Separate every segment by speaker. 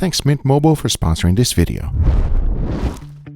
Speaker 1: Thanks Mint Mobile for sponsoring this video.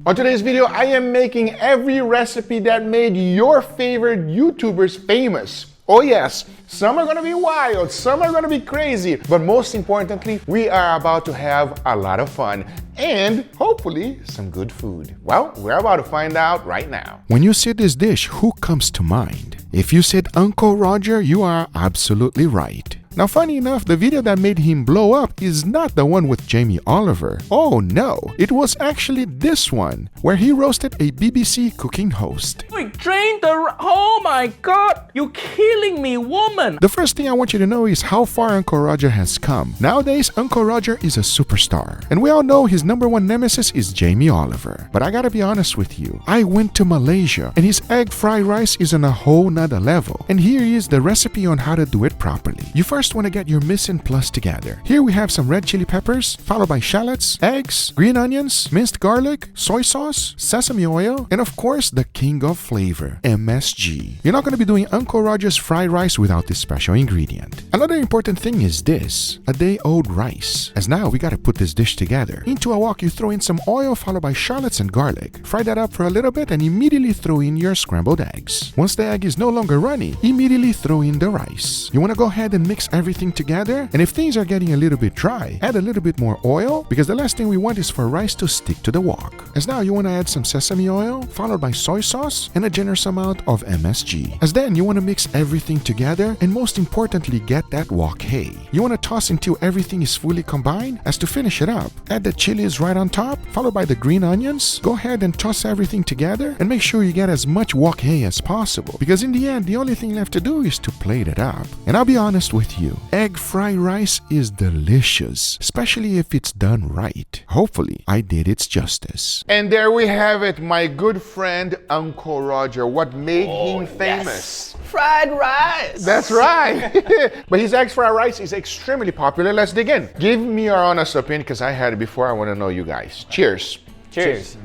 Speaker 1: On today's video, I am making every recipe that made your favorite YouTubers famous. Oh yes, some are gonna be wild, some are gonna be crazy, but most importantly, we are about to have a lot of fun and hopefully some good food. Well, we're about to find out right now. When you see this dish, who comes to mind? If you said Uncle Roger, you are absolutely right. Now, funny enough, the video that made him blow up is not the one with Jamie Oliver. Oh no, it was actually this one, where he roasted a BBC cooking host.
Speaker 2: Oh my god, you're killing me, woman!
Speaker 1: The first thing I want you to know is how far Uncle Roger has come. Nowadays, Uncle Roger is a superstar, and we all know his #1 nemesis is Jamie Oliver. But I gotta be honest with you, I went to Malaysia, and his egg fried rice is on a whole nother level. And here is the recipe on how to do it properly. You first want to get your mise en place together. Here we have some red chili peppers, followed by shallots, eggs, green onions, minced garlic, soy sauce, sesame oil, and of course the king of flavor, MSG. You're not going to be doing Uncle Roger's fried rice without this special ingredient. Another important thing is this, a day-old rice. As now we got to put this dish together. Into a wok you throw in some oil followed by shallots and garlic. Fry that up for a little bit and immediately throw in your scrambled eggs. Once the egg is no longer runny, immediately throw in the rice. You want to go ahead and mix everything together, and if things are getting a little bit dry, add a little bit more oil, because the last thing we want is for rice to stick to the wok. As now you want to add some sesame oil followed by soy sauce and a generous amount of MSG. As then you want to mix everything together and most importantly get that wok hay. You want to toss until everything is fully combined. As to finish it up, add the chilies right on top followed by the green onions. Go ahead and toss everything together and make sure you get as much wok hay as possible, because in the end the only thing left to do is to plate it up. And I'll be honest with you, egg fried rice is delicious, especially if it's done right. Hopefully, I did its justice. And there we have it, my good friend Uncle Roger. What made him famous?
Speaker 2: Yes. Fried rice!
Speaker 1: That's right! But his egg fried rice is extremely popular. Let's dig in. Give me your honest opinion, because I had it before. I want to know you guys. Cheers.
Speaker 2: Cheers.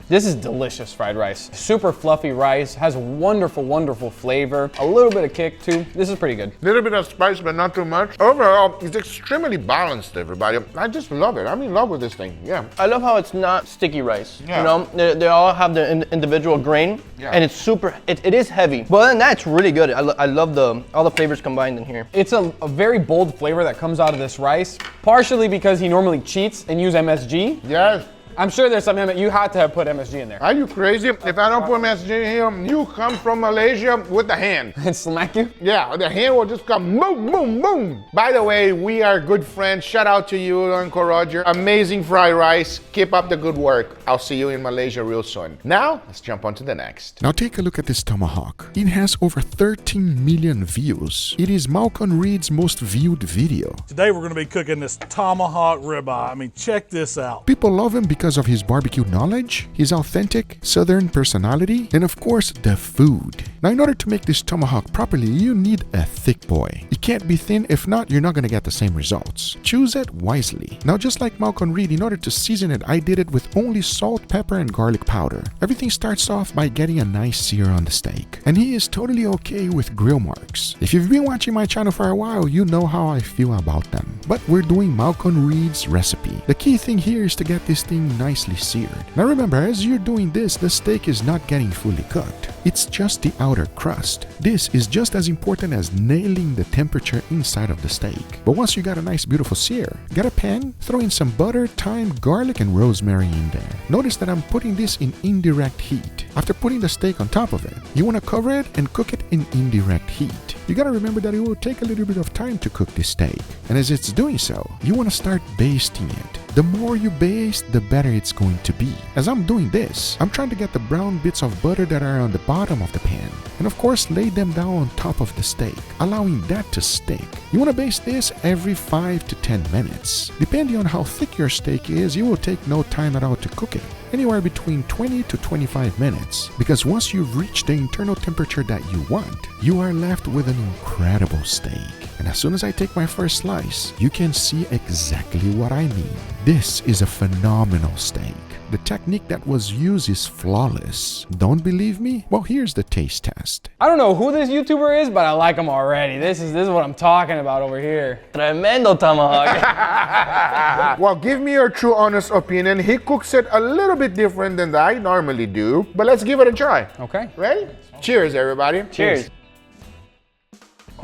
Speaker 2: This is delicious fried rice. Super fluffy rice, has wonderful, wonderful flavor. A little bit of kick too. This is pretty good.
Speaker 1: A little bit of spice, but not too much. Overall, it's extremely balanced, everybody. I just love it. I'm in love with this thing, yeah.
Speaker 2: I love how it's not sticky rice. Yeah. You know, they all have their individual grain, and it's super, it is heavy. But other than that, it's really good. I love all the flavors combined in here. It's a very bold flavor that comes out of this rice, partially because he normally cheats and use MSG.
Speaker 1: Yes.
Speaker 2: I'm sure there's something you had to have put MSG in there.
Speaker 1: Are you crazy? If I don't put MSG in here, you come from Malaysia with the hand.
Speaker 2: And smack you?
Speaker 1: Yeah, the hand will just come boom, boom, boom. By the way, we are good friends. Shout out to you, Uncle Roger. Amazing fried rice. Keep up the good work. I'll see you in Malaysia real soon. Now, let's jump on to the next. Now take a look at this tomahawk. It has over 13 million views. It is Malcolm Reed's most viewed video.
Speaker 3: Today we're going to be cooking this tomahawk ribeye. I mean, check this out.
Speaker 1: People love him because of his barbecue knowledge, his authentic southern personality, and of course the food. Now in order to make this tomahawk properly, you need a thick boy. It can't be thin, if not you're not going to get the same results. Choose it wisely. Now just like Malcolm Reed, in order to season it, I did it with only salt, pepper, and garlic powder. Everything starts off by getting a nice sear on the steak, and he is totally okay with grill marks. If you've been watching my channel for a while, you know how I feel about them. But we're doing Malcolm Reed's recipe. The key thing here is to get this thing nicely seared. Now remember, as you're doing this, the steak is not getting fully cooked. It's just the outer crust. This is just as important as nailing the temperature inside of the steak. But once you got a nice beautiful sear, get a pan, throw in some butter, thyme, garlic, and rosemary in there. Notice that I'm putting this in indirect heat. After putting the steak on top of it, you want to cover it and cook it in indirect heat. You gotta remember that it will take a little bit of time to cook this steak. And as it's doing so, you want to start basting it. The more you baste, the better it's going to be. As I'm doing this, I'm trying to get the brown bits of butter that are on the bottom of the pan, and of course lay them down on top of the steak, allowing that to stick. You want to baste this every 5 to 10 minutes. Depending on how thick your steak is, it will take no time at all to cook it. Anywhere between 20 to 25 minutes, because once you've reached the internal temperature that you want, you are left with an incredible steak. And as soon as I take my first slice, you can see exactly what I mean. This is a phenomenal steak. the technique that was used is flawless. Don't believe me? Well, here's the taste test.
Speaker 4: I don't know who this YouTuber is, but I like him already. This is what I'm talking about over here.
Speaker 2: Tremendo tomahawk.
Speaker 1: Well, give me your true honest opinion. He cooks it a little bit different than I normally do, but let's give it a try.
Speaker 4: Okay.
Speaker 1: Ready? Cheers, everybody.
Speaker 2: Cheers.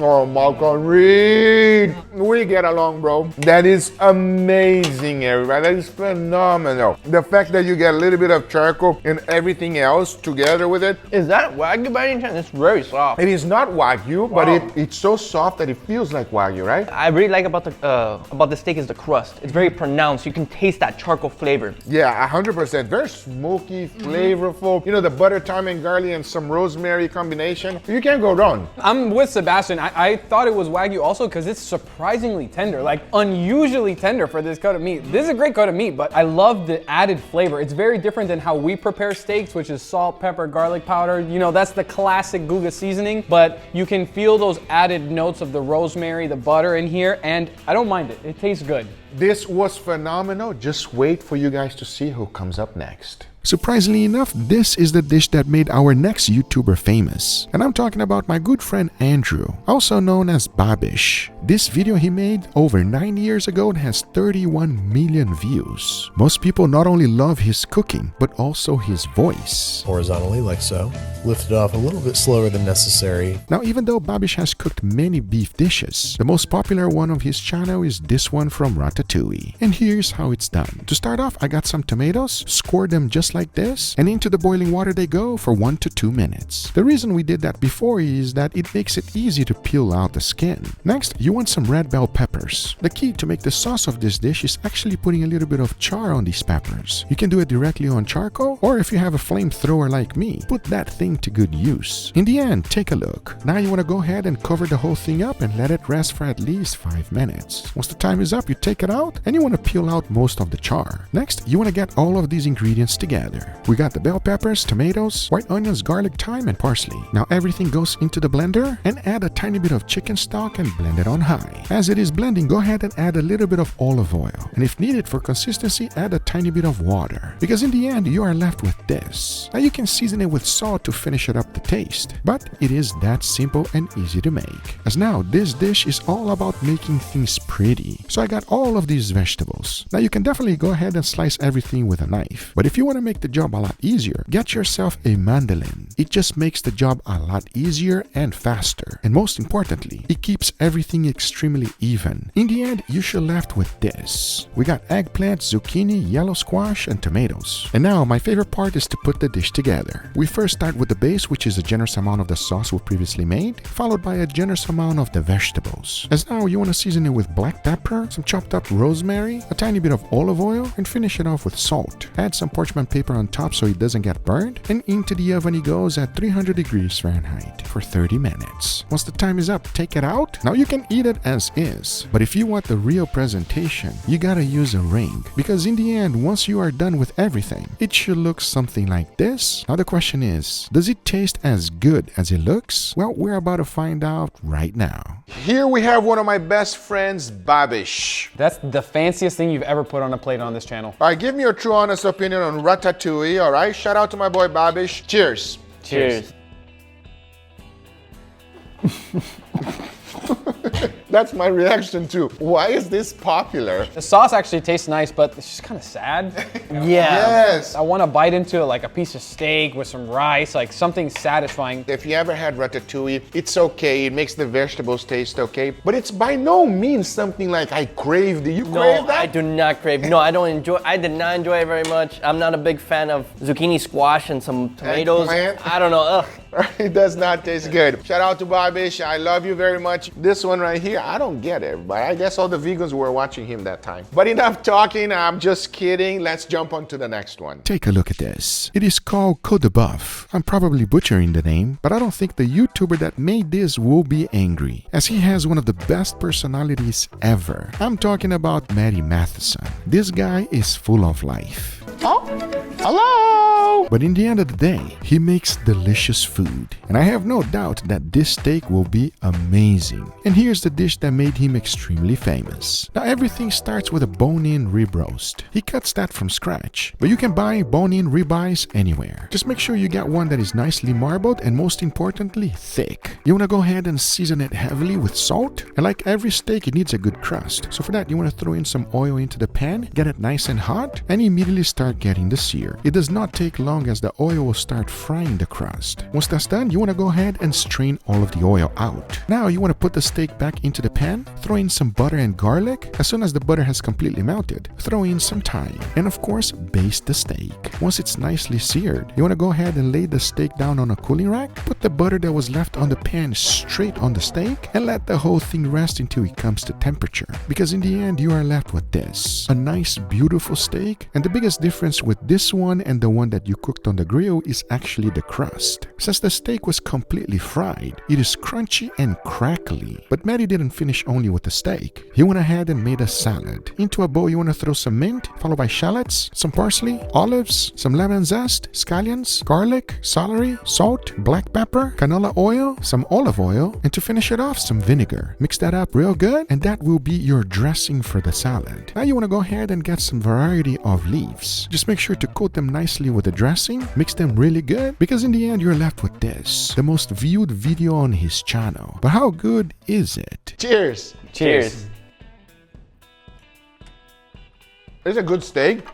Speaker 1: Oh, Malcolm Reed. We get along, bro. That is amazing, everybody. That is phenomenal. The fact that you get a little bit of charcoal and everything else together with it.
Speaker 2: Is that Wagyu by any chance? It's very soft.
Speaker 1: It is not Wagyu, but it's so soft that it feels like Wagyu, right?
Speaker 2: I really like about the steak is the crust. It's very pronounced. You can taste that charcoal flavor.
Speaker 1: Yeah, 100%. Very smoky, flavorful. You know, the butter, thyme, and garlic and some rosemary combination. You can't go wrong.
Speaker 4: I'm with Sebastian. I thought it was Wagyu also because it's surprisingly tender, like unusually tender for this cut of meat. This is a great cut of meat, but I love the added flavor. It's very different than how we prepare steaks, which is salt, pepper, garlic powder. You know, that's the classic Guga seasoning, but you can feel those added notes of the rosemary, the butter in here, and I don't mind it. It tastes good.
Speaker 1: This was phenomenal. Just wait for you guys to see who comes up next. Surprisingly enough, this is the dish that made our next YouTuber famous. And I'm talking about my good friend Andrew, also known as Babish. This video he made over 9 years ago and has 31 million views. Most people not only love his cooking, but also his voice.
Speaker 5: Horizontally, like so. Lift it off a little bit slower than necessary.
Speaker 1: Now, even though Babish has cooked many beef dishes, the most popular one of his channel is this one from Ratatouille. And here's how it's done. To start off, I got some tomatoes, scored them just like this, and into the boiling water they go for 1 to 2 minutes. The reason we did that before is that it makes it easy to peel out the skin. Next, you want some red bell peppers. The key to make the sauce of this dish is actually putting a little bit of char on these peppers. You can do it directly on charcoal, or if you have a flamethrower like me, put that thing to good use. In the end, take a look. Now you want to go ahead and cover the whole thing up and let it rest for at least 5 minutes. Once the time is up, you take it out and you want to peel out most of the char. Next, you want to get all of these ingredients together. We got the bell peppers, tomatoes, white onions, garlic, thyme, and parsley. Now everything goes into the blender and add a tiny bit of chicken stock and blend it on high. As it is blending, go ahead and add a little bit of olive oil. And if needed for consistency, add a tiny bit of water. Because in the end, you are left with this. Now you can season it with salt to finish it up the taste. But it is that simple and easy to make. As now, this dish is all about making things pretty. So I got all of these vegetables. Now you can definitely go ahead and slice everything with a knife. But if you want to make the job a lot easier, get yourself a mandolin. It just makes the job a lot easier and faster. And most importantly, it keeps everything extremely even. In the end, you should left with this. We got eggplant, zucchini, yellow squash, and tomatoes. And now my favorite part is to put the dish together. We first start with the base, which is a generous amount of the sauce we previously made, followed by a generous amount of the vegetables. As now you want to season it with black pepper, some chopped up rosemary, a tiny bit of olive oil, and finish it off with salt. Add some parchment paper on top so it doesn't get burned, and into the oven it goes at 300 degrees Fahrenheit for 30 minutes. Once the time is up, take it out. Now you can eat it as is, but if you want the real presentation, you gotta use a ring, because in the end, once you are done with everything, it should look something like this. Now the question is, does it taste as good as it looks? Well, we're about to find out right now. Here we have one of my best friends, Babish.
Speaker 4: That's the fanciest thing you've ever put on a plate on this channel.
Speaker 1: All right, give me your true honest opinion on Ratatouille, all right? Shout out to my boy Babish. Cheers.
Speaker 2: Cheers.
Speaker 1: That's my reaction too. Why is this popular?
Speaker 4: The sauce actually tastes nice, but it's just kind of sad.
Speaker 2: Yeah.
Speaker 1: Yes.
Speaker 4: I want to bite into it like a piece of steak with some rice, like something satisfying.
Speaker 1: If you ever had ratatouille, it's okay. It makes the vegetables taste okay. But it's by no means something like I crave. Do you crave that?
Speaker 2: I do not crave. No, I don't enjoy. I did not enjoy it very much. I'm not a big fan of zucchini squash and some tomatoes.
Speaker 1: Eggplant.
Speaker 2: I don't know. Ugh.
Speaker 1: It does not taste good. Shout out to Babish. I love you very much. This one right here, I don't get it, but I guess all the vegans were watching him that time. But enough talking. I'm just kidding. Let's jump on to the next one. Take a look at this. It is called Codeabuff. I'm probably butchering the name, but I don't think the YouTuber that made this will be angry, as he has one of the best personalities ever. I'm talking about Matty Matheson. This guy is full of life. Hello? But in the end of the day, he makes delicious food. And I have no doubt that this steak will be amazing. And here's the dish that made him extremely famous. Now everything starts with a bone-in rib roast. He cuts that from scratch. But you can buy bone-in ribeyes anywhere. Just make sure you get one that is nicely marbled and most importantly, thick. You want to go ahead and season it heavily with salt. And like every steak, it needs a good crust. So for that, you want to throw in some oil into the pan, get it nice and hot, and immediately start getting the sear. It does not take long as the oil will start frying the crust. Once that's done, you want to go ahead and strain all of the oil out. Now you want to put the steak back into the pan, throw in some butter and garlic. As soon as the butter has completely melted, throw in some thyme, and of course, baste the steak. Once it's nicely seared, you want to go ahead and lay the steak down on a cooling rack, put the butter that was left on the pan straight on the steak, and let the whole thing rest until it comes to temperature. Because in the end, you are left with this. A nice, beautiful steak, and the biggest difference with this one and the one that you cooked on the grill is actually the crust. Since the steak was completely fried, it is crunchy and crackly. But Matty didn't finish only with the steak. He went ahead and made a salad. Into a bowl, you want to throw some mint, followed by shallots, some parsley, olives, some lemon zest, scallions, garlic, celery, salt, black pepper, canola oil, some olive oil, and to finish it off, some vinegar. Mix that up real good, and that will be your dressing for the salad. Now you want to go ahead and get some variety of leaves. Just make sure to coat them nicely with the dressing, mix them really good, because in the end you're left with this, the most viewed video on his channel. But how good is it?
Speaker 6: Cheers.
Speaker 2: Cheers.
Speaker 6: It's a good steak.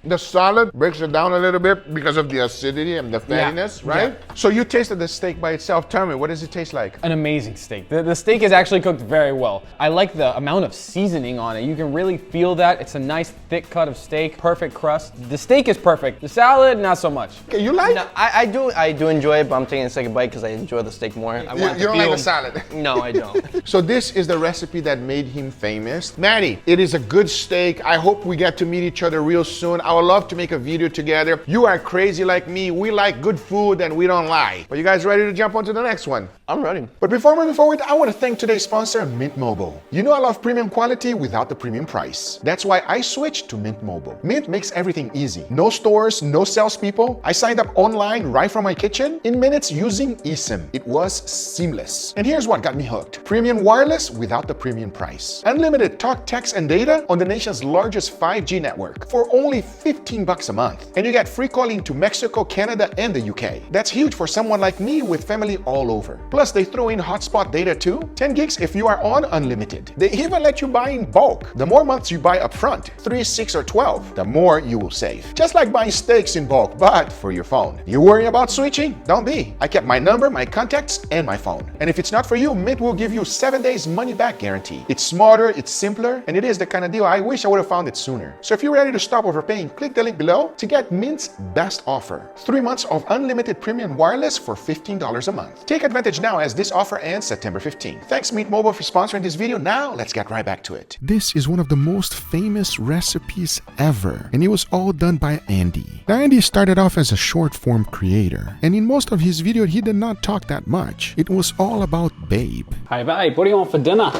Speaker 6: The salad breaks it down a little bit because of the acidity and the fattiness, right?
Speaker 1: Yeah. So you tasted the steak by itself. Tell me, what does it taste like?
Speaker 4: An amazing steak. The steak is actually cooked very well. I like the amount of seasoning on it. You can really feel that. It's a nice thick cut of steak, perfect crust. The steak is perfect. The salad, not so much.
Speaker 6: Okay, you like?
Speaker 2: No, I do enjoy it, but I'm taking a second bite because I enjoy the steak more.
Speaker 6: You don't like the salad?
Speaker 2: No, I don't.
Speaker 6: So this is the recipe that made him famous. Matty, it is a good steak. I hope we get to meet each other real soon. I would love to make a video together. You are crazy like me. We like good food and we don't lie. But you guys ready to jump on to the next one?
Speaker 2: I'm ready.
Speaker 1: But before moving forward, I want to thank today's sponsor, Mint Mobile. You know I love premium quality without the premium price. That's why I switched to Mint Mobile. Mint makes everything easy. No stores, no salespeople. I signed up online right from my kitchen in minutes using eSIM. It was seamless. And here's what got me hooked. Premium wireless without the premium price. Unlimited talk, text, and data on the nation's largest 5G network for only $15 a month. And you get free calling to Mexico, Canada, and the UK. That's huge for someone like me with family all over. Plus, they throw in hotspot data too. 10 gigs if you are on unlimited. They even let you buy in bulk. The more months you buy upfront, 3, 6, or 12, the more you will save. Just like buying steaks in bulk, but for your phone. You worry about switching? Don't be. I kept my number, my contacts, and my phone. And if it's not for you, Mint will give you 7 days money back guarantee. It's smarter, it's simpler, and it is the kind of deal I wish I would have found it sooner. So if you're ready to stop overpaying, click the link below to get Mint's best offer. 3 months of unlimited premium wireless for $15 a month. Take advantage now as this offer ends September 15th. Thanks Mint Mobile for sponsoring this video. Now let's get right back to it. This is one of the most famous recipes ever, and it was all done by Andy. Now Andy started off as a short form creator, and in most of his videos he did not talk that much. It was all about Babe.
Speaker 7: Hey babe, what do you want for dinner?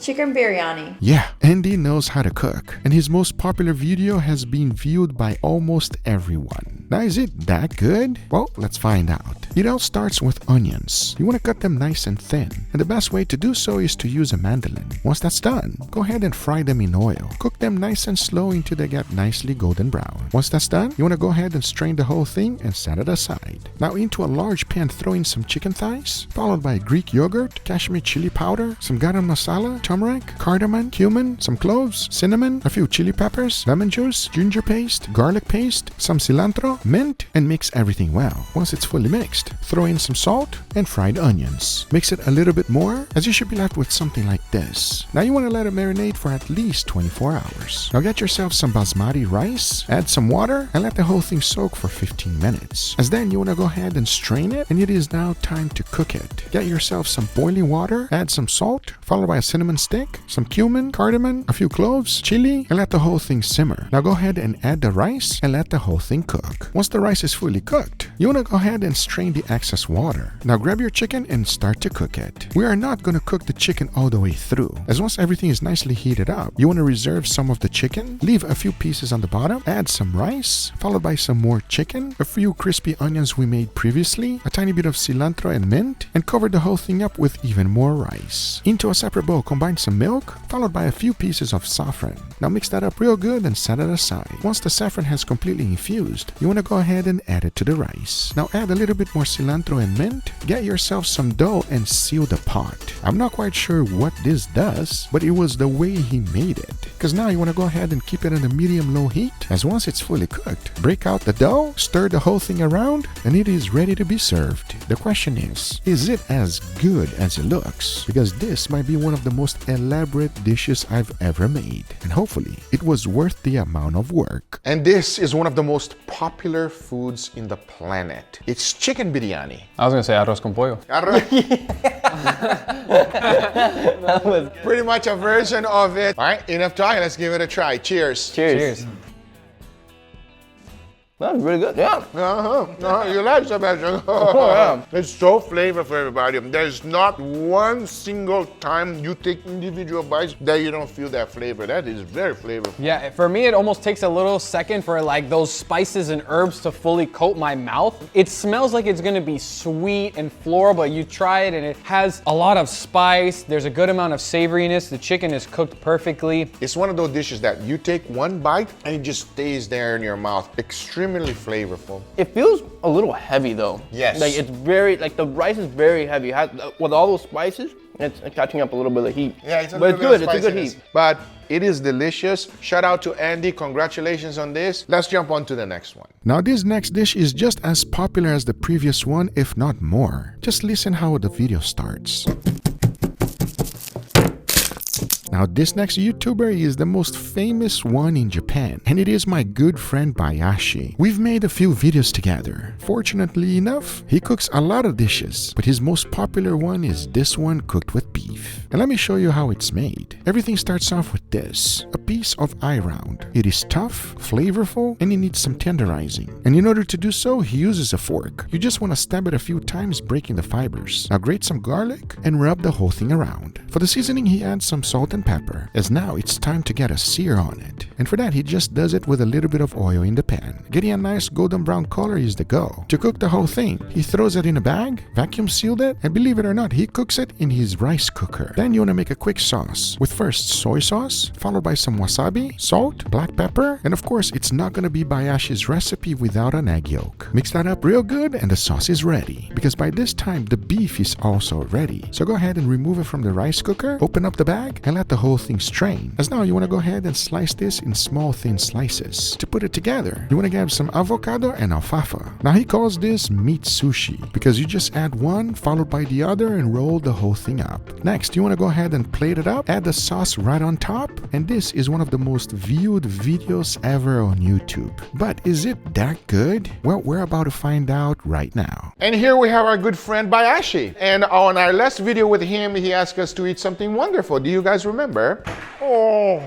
Speaker 8: Chicken biryani.
Speaker 1: Yeah, Andy knows how to cook, and his most popular video has been viewed by almost everyone. Now, is it that good? Well, let's find out. It all starts with onions. You want to cut them nice and thin, and the best way to do so is to use a mandolin. Once that's done, go ahead and fry them in oil. Cook them nice and slow until they get nicely golden brown. Once that's done, you want to go ahead and strain the whole thing and set it aside. Now, into a large pan, throw in some chicken thighs, followed by Greek yogurt, Kashmir chili powder, some garam masala, turmeric, cardamom, cumin, some cloves, cinnamon, a few chili peppers, lemon juice, ginger paste, garlic paste, some cilantro, mint, and mix everything well. Once it's fully mixed, throw in some salt and fried onions. Mix it a little bit more, as you should be left with something like this. Now you want to let it marinate for at least 24 hours. Now get yourself some basmati rice, add some water, and let the whole thing soak for 15 minutes. As then you want to go ahead and strain it, and it is now time to cook it. Get yourself some boiling water, add some salt, followed by a cinnamon stick, some cumin, cardamom, a few cloves, chili, and and let the whole thing simmer. Now go ahead and add the rice and let the whole thing cook. Once the rice is fully cooked, you want to go ahead and strain the excess water. Now grab your chicken and start to cook it. We are not going to cook the chicken all the way through, as once everything is nicely heated up, you want to reserve some of the chicken, leave a few pieces on the bottom, add some rice, followed by some more chicken, a few crispy onions we made previously, a tiny bit of cilantro and mint, and cover the whole thing up with even more rice. Into a separate bowl, combine some milk, followed by a few pieces of saffron. Now mix that up real good and set it aside. Once the saffron has completely infused, you want to go ahead and add it to the rice. Now add a little bit more cilantro and mint, get yourself some dough and seal the pot. I'm not quite sure what this does, but it was the way he made it. Because now you want to go ahead and keep it on a medium-low heat, as once it's fully cooked, break out the dough, stir the whole thing around, and it is ready to be served. The question is it as good as it looks? Because this might be one of the most elaborate dishes I've ever made, and hopefully it was worth the amount of work.
Speaker 6: And this is one of the most popular foods in the planet. It's chicken biryani.
Speaker 4: I was gonna say arroz con pollo.
Speaker 2: That was
Speaker 6: Pretty much a version of it. All right, enough talking. Let's give it a try. Cheers.
Speaker 2: cheers. That was really good. Yeah.
Speaker 6: You like Sebastian?
Speaker 2: yeah.
Speaker 6: It's so flavorful, everybody. There's not one single time you take individual bites that you don't feel that flavor. That is very flavorful.
Speaker 4: Yeah, for me, it almost takes a little second for like those spices and herbs to fully coat my mouth. It smells like it's gonna be sweet and floral, but you try it and it has a lot of spice. There's a good amount of savoriness. The chicken is cooked perfectly.
Speaker 6: It's one of those dishes that you take one bite and it just stays there in your mouth. Extremely flavorful.
Speaker 2: It feels a little heavy though.
Speaker 6: Yes.
Speaker 2: Like it's very, like the rice is very heavy. With all those spices, it's catching up a little bit of heat.
Speaker 6: Yeah, it's a
Speaker 2: but
Speaker 6: little
Speaker 2: it's
Speaker 6: bit
Speaker 2: good.
Speaker 6: of
Speaker 2: It's a good
Speaker 6: spiciness.
Speaker 2: heat.
Speaker 6: But it is delicious. Shout out to Andy. Congratulations on this. Let's jump on to the next one.
Speaker 1: Now this next dish is just as popular as the previous one, if not more. Just listen how the video starts. Now this next YouTuber is the most famous one in Japan, and it is my good friend Bayashi. We've made a few videos together. Fortunately enough, he cooks a lot of dishes, but his most popular one is this one cooked with beef. And let me show you how it's made. Everything starts off with this, a piece of eye round. It is tough, flavorful, and it needs some tenderizing. And in order to do so, he uses a fork. You just want to stab it a few times, breaking the fibers. Now grate some garlic and rub the whole thing around. For the seasoning, he adds some salt and pepper, as now it's time to get a sear on it. And for that, he just does it with a little bit of oil in the pan. Getting a nice golden brown color is the go. To cook the whole thing, he throws it in a bag, vacuum sealed it, and believe it or not, he cooks it in his rice cooker. Then you want to make a quick sauce with first soy sauce, followed by some wasabi, salt, black pepper, and of course, it's not going to be Bayashi's recipe without an egg yolk. Mix that up real good and the sauce is ready. Because by this time, the beef is also ready. So go ahead and remove it from the rice cooker, open up the bag, and let the whole thing strain. As now you want to go ahead and slice this in small thin slices. To put it together, you want to grab some avocado and alfalfa. Now he calls this meat sushi because you just add one followed by the other and roll the whole thing up. Next, you want to go ahead and plate it up, add the sauce right on top, and this is one of the most viewed videos ever on YouTube. But is it that good? Well, we're about to find out right now.
Speaker 6: And here we have our good friend Bayashi. And on our last video with him, he asked us to eat something wonderful. Do you guys remember? Oh.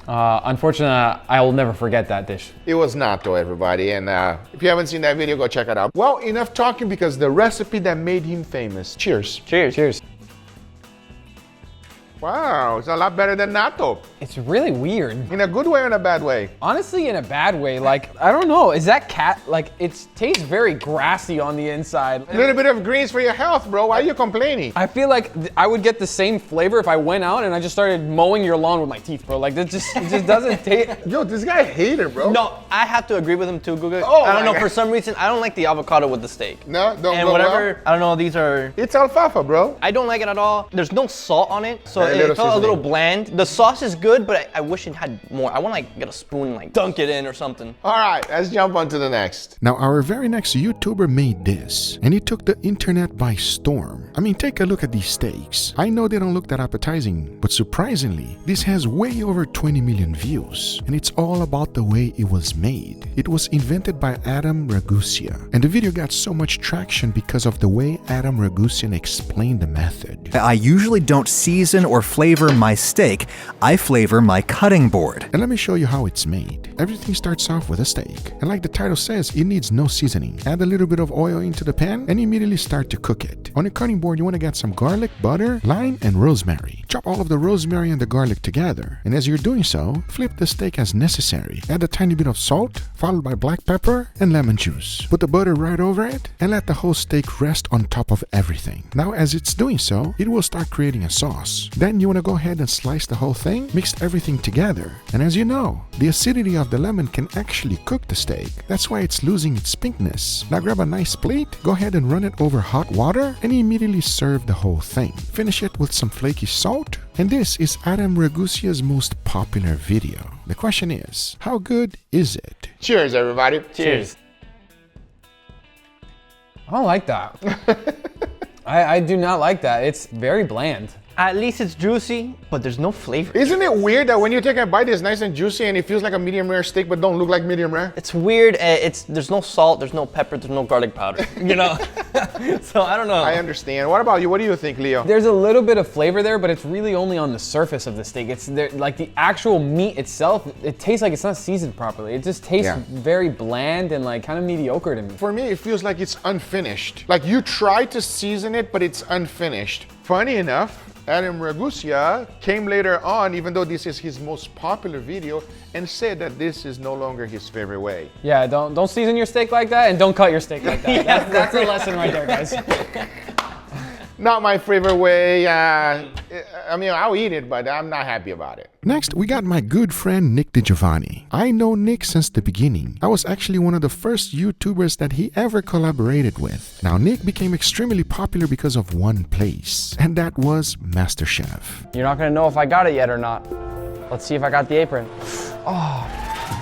Speaker 4: Unfortunately, I will never forget that dish.
Speaker 6: It was natto, everybody. And if you haven't seen that video, go check it out. Well, enough talking because the recipe that made him famous. Cheers.
Speaker 2: Cheers.
Speaker 4: Cheers.
Speaker 6: Wow, it's a lot better than natto.
Speaker 4: It's really weird.
Speaker 6: In a good way or in a bad way?
Speaker 4: Honestly, in a bad way. Like, I don't know. Is that cat? Like, it tastes very grassy on the inside.
Speaker 6: A little bit of greens for your health, bro. Why are you complaining?
Speaker 4: I feel like I would get the same flavor if I went out and I just started mowing your lawn with my teeth, bro. Like, it just doesn't taste.
Speaker 6: Yo, this guy hater, bro.
Speaker 2: No, I have to agree with him too, Guga.
Speaker 6: Oh,
Speaker 2: I don't know,
Speaker 6: my
Speaker 2: for
Speaker 6: God.
Speaker 2: some reason, I don't like the avocado with the steak.
Speaker 6: No, don't
Speaker 2: And
Speaker 6: go
Speaker 2: whatever,
Speaker 6: well.
Speaker 2: I don't know, these are,
Speaker 6: It's alfalfa, bro.
Speaker 2: I don't like it at all. There's no salt on it, so
Speaker 6: Very
Speaker 2: it
Speaker 6: little
Speaker 2: felt a little
Speaker 6: seasoning.
Speaker 2: bland. The sauce is good, but I wish it had more. I want to like get a spoon and like dunk it in or something.
Speaker 6: All right, let's jump on to the next.
Speaker 1: Now our very next YouTuber made this, and it took the internet by storm. I mean, take a look at these steaks. I know they don't look that appetizing, but surprisingly, this has way over 20 million views, and it's all about the way it was made. It was invented by Adam Ragusa, and the video got so much traction because of the way Adam Ragusian explained the method.
Speaker 7: I usually don't season or flavor my steak, I flavor my cutting board.
Speaker 1: And let me show you how it's made. Everything starts off with a steak. And like the title says, it needs no seasoning. Add a little bit of oil into the pan and immediately start to cook it. On your cutting board, you want to get some garlic, butter, lime, and rosemary. Chop all of the rosemary and the garlic together. And as you're doing so, flip the steak as necessary. Add a tiny bit of salt, followed by black pepper and lemon juice. Put the butter right over it and let the whole steak rest on top of everything. Now as it's doing so, it will start creating a sauce. Then you want to go ahead and slice the whole thing, mix everything together. And as you know, the acidity of the lemon can actually cook the steak. That's why it's losing its pinkness. Now grab a nice plate, go ahead and run it over hot water and immediately serve the whole thing. Finish it with some flaky salt. And this is Adam Ragusia's most popular video. The question is, how good is it?
Speaker 6: Cheers, everybody.
Speaker 2: Cheers.
Speaker 4: I don't like that. I do not like that. It's very bland.
Speaker 2: At least it's juicy, but there's no flavor.
Speaker 6: Isn't it weird that when you take a bite, it's nice and juicy and it feels like a medium rare steak, but don't look like medium rare?
Speaker 2: It's weird. There's no salt, there's no pepper, there's no garlic powder. You know. So I don't know.
Speaker 6: I understand. What about you? What do you think, Leo?
Speaker 4: There's a little bit of flavor there, but it's really only on the surface of the steak. It's there, like the actual meat itself. It tastes like it's not seasoned properly. It just tastes very bland and like kind of mediocre to me.
Speaker 6: For me, it feels like it's unfinished. Like you try to season it, but it's unfinished. Funny enough, Adam Ragusia came later on, even though this is his most popular video, and said that this is no longer his favorite way.
Speaker 4: Yeah, don't season your steak like that, and don't cut your steak like that.
Speaker 2: Yeah,
Speaker 4: that's a lesson right there, guys.
Speaker 6: Not my favorite way. I mean, I'll eat it, but I'm not happy about it.
Speaker 1: Next, we got my good friend Nick Javanni. I know Nick since the beginning. I was actually one of the first YouTubers that he ever collaborated with. Now, Nick became extremely popular because of one place, and that was MasterChef.
Speaker 2: You're not gonna know if I got it yet or not. Let's see if I got the apron.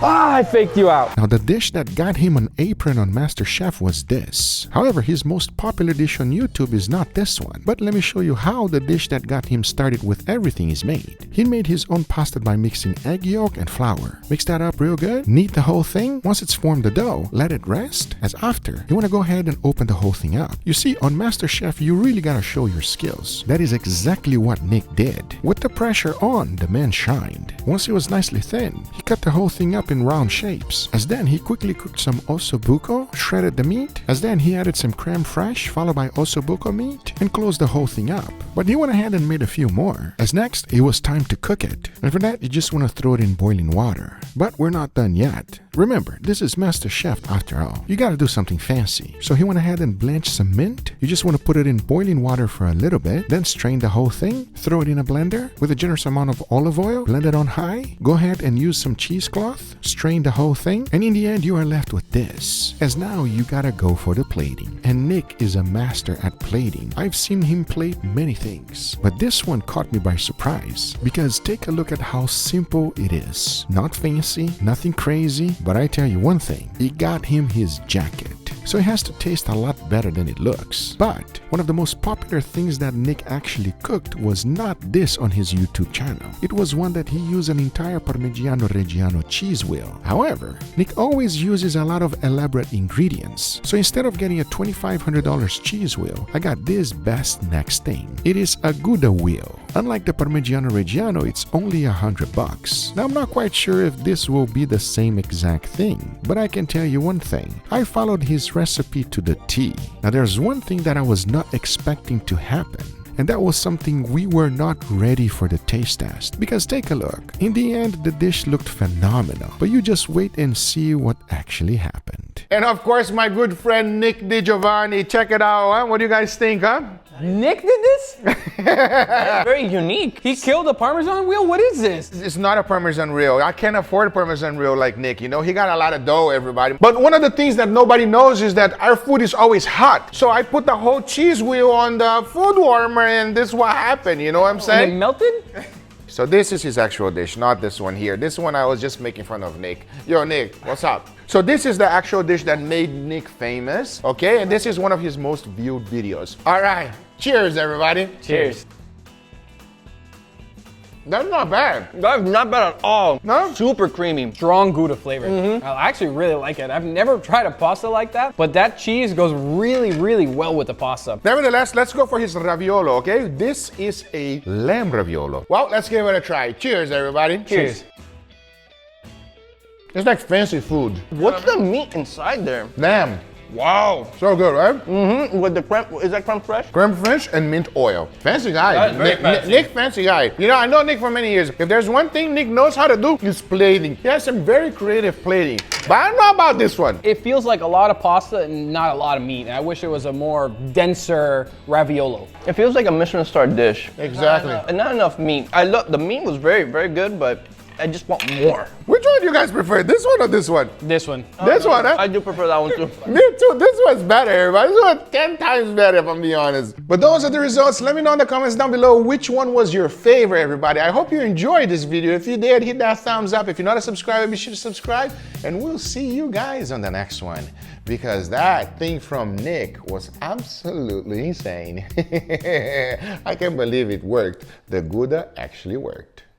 Speaker 2: I faked you out.
Speaker 1: Now, the dish that got him an apron on MasterChef was this. However, his most popular dish on YouTube is not this one. But let me show you how the dish that got him started with everything is made. He made his own pasta by mixing egg yolk and flour. Mix that up real good, knead the whole thing. Once it's formed the dough, let it rest. As after, you want to go ahead and open the whole thing up. You see, on MasterChef, you really gotta show your skills. That is exactly what Nick did. With the pressure on, the man shined. Once it was nicely thin, he cut the whole thing up in round shapes. As then he quickly cooked some ossobuco, shredded the meat. As then he added some creme fraiche followed by ossobuco meat and closed the whole thing up. But he went ahead and made a few more. As next, it was time to cook it. And for that, you just want to throw it in boiling water. But we're not done yet. Remember, this is MasterChef after all. You gotta do something fancy. So he went ahead and blanched some mint. You just want to put it in boiling water for a little bit, then strain the whole thing, throw it in a blender with a generous amount of olive oil, blend it on high, go ahead and use some cheesecloth, strain the whole thing, and in the end you are left with this. As now you gotta go for the plating. And Nick is a master at plating. I've seen him plate many things, but this one caught me by surprise because take a look at how simple it is. Not fancy, nothing crazy, but I tell you one thing, it got him his jacket. So it has to taste a lot better than it looks. But one of the most popular things that Nick actually cooked was not this on his YouTube channel. It was one that he used an entire Parmigiano Reggiano cheese wheel. However, Nick always uses a lot of elaborate ingredients. So instead of getting a $2,500 cheese wheel, I got this best next thing. It is a Gouda wheel. Unlike the Parmigiano Reggiano, it's only $100. Now I'm not quite sure if this will be the same exact thing, but I can tell you one thing. I followed his recipe to the T. Now there's one thing that I was not expecting to happen. And that was something we were not ready for the taste test. Because take a look. In the end, the dish looked phenomenal. But you just wait and see what actually happened.
Speaker 6: And of course, my good friend Nick Giovanni. Check it out, huh? What do you guys think, huh?
Speaker 4: Nick did this? That's very unique. He killed a Parmesan wheel? What is this?
Speaker 6: It's not a Parmesan wheel. I can't afford a Parmesan wheel like Nick, you know? He got a lot of dough, everybody. But one of the things that nobody knows is that our food is always hot. So I put the whole cheese wheel on the food warmer and this is what happened, you know what I'm saying?
Speaker 4: And it melted?
Speaker 6: So this is his actual dish, not this one here. This one I was just making fun of Nick. Yo, Nick, what's up? So this is the actual dish that made Nick famous, okay? And this is one of his most viewed videos. All right, cheers, everybody.
Speaker 2: Cheers.
Speaker 6: That's not bad.
Speaker 2: That's not bad at all.
Speaker 6: No?
Speaker 2: Super creamy.
Speaker 4: Strong Gouda flavor. I actually really like it. I've never tried a pasta like that, but that cheese goes really, really well with the pasta.
Speaker 6: Nevertheless, let's go for his raviolo, okay? This is a lamb raviolo. Well, let's give it a try. Cheers, everybody.
Speaker 4: Cheers.
Speaker 6: It's like fancy food.
Speaker 2: What's the meat inside there?
Speaker 6: Lamb.
Speaker 2: Wow.
Speaker 6: So good, right?
Speaker 2: With the creme, is that creme fraiche?
Speaker 6: Creme fraiche and mint oil. Fancy guy.
Speaker 2: That's very fancy.
Speaker 6: Nick, fancy guy. You know, I know Nick for many years. If there's one thing Nick knows how to do, it's plating. He has some very creative plating. But I don't know about this one.
Speaker 4: It feels like a lot of pasta and not a lot of meat. I wish it was a more denser raviolo.
Speaker 2: It feels like a Michelin star dish.
Speaker 6: Exactly.
Speaker 2: And not enough meat. I love, the meat was very, very good, but I just want more.
Speaker 6: Which one do you guys prefer? This one or this one?
Speaker 4: This one.
Speaker 6: This one, huh?
Speaker 2: I do prefer that one too.
Speaker 6: Me too. This one's better, everybody. This one's 10 times better, if I'm being honest. But those are the results. Let me know in the comments down below which one was your favorite, everybody. I hope you enjoyed this video. If you did, hit that thumbs up. If you're not a subscriber, be sure to subscribe. And we'll see you guys on the next one. Because that thing from Nick was absolutely insane. I can't believe it worked. The Gouda actually worked.